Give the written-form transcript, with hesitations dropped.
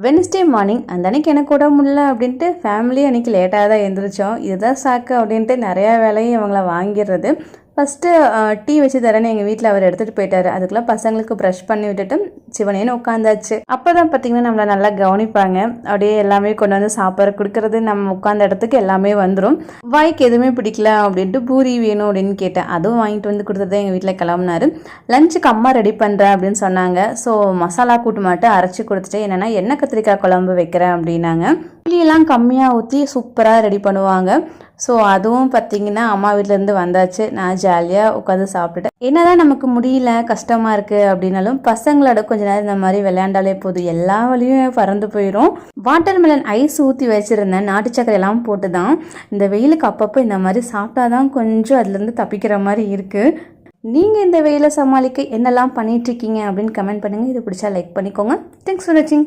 Wednesday morning அந்த அன்றைக்கி எனக்கு உடம்பு முடியல அப்படின்ட்டு ஃபேமிலி அன்றைக்கி லேட்டாக தான் எழுந்திரிச்சோம். இதுதான் சாக்கு அப்படின்ட்டு நிறையா வேலையும் இவங்கள வாங்கிடுறது. ஃபஸ்ட்டு டீ வச்சு தரேன்னு எங்கள் வீட்டில் அவர் எடுத்துகிட்டு போயிட்டார். அதுக்குள்ளே பசங்களுக்கு ப்ரஷ் பண்ணி விட்டுட்டு சிவனேன்னு உட்காந்தாச்சு. அப்போ தான் பார்த்திங்கன்னா நம்மளை நல்லா கவனிப்பாங்க. அப்படியே எல்லாமே கொண்டு வந்து சாப்பிட்ற கொடுக்கறது, நம்ம உட்காந்த இடத்துக்கு எல்லாமே வந்துடும். வாய்க்கு எதுவுமே பிடிக்கல அப்படின்ட்டு பூரி வேணும் அப்படின்னு கேட்டேன். அதுவும் வாங்கிட்டு வந்து கொடுத்தது எங்கள் வீட்டில் கிளம்புனாரு. லஞ்சுக்கு அம்மா ரெடி பண்ணுறேன் அப்படின்னு சொன்னாங்க. ஸோ மசாலா கூட்டு மட்டும் அரைச்சி கொடுத்துட்டு என்னென்னா எண்ணெய் கத்திரிக்காய் குழம்பு வைக்கிறேன் அப்படின்னாங்க. புளியெல்லாம் கம்மியாக ஊற்றி சூப்பராக ரெடி பண்ணுவாங்க. ஸோ அதுவும் பார்த்திங்கன்னா அம்மா வீட்டிலேருந்து வந்தாச்சு. நான் ஜாலியாக உட்காந்து சாப்பிட்டுட்டேன். என்னதான் நமக்கு முடியல கஷ்டமாக இருக்குது அப்படின்னாலும் பசங்களோட கொஞ்ச நேரம் இந்த மாதிரி விளையாண்டாலே போதும், எல்லா வழியும் பறந்து போயிடும். வாட்டர்மெலன் ஐஸ் ஊற்றி வச்சுருந்தேன், நாட்டு சக்கரை எல்லாம் போட்டு தான். இந்த வெயிலுக்கு அப்பப்போ இந்த மாதிரி சாப்பிட்டா தான் கொஞ்சம் அதுலேருந்து தப்பிக்கிற மாதிரி இருக்குது. நீங்கள் இந்த வெயிலை சமாளிக்க என்னெல்லாம் பண்ணிகிட்ருக்கீங்க அப்படின்னு கமெண்ட் பண்ணுங்கள். இது பிடிச்சா லைக் பண்ணிக்கோங்க. தேங்க்ஸ் ஃபார் வாட்சிங்.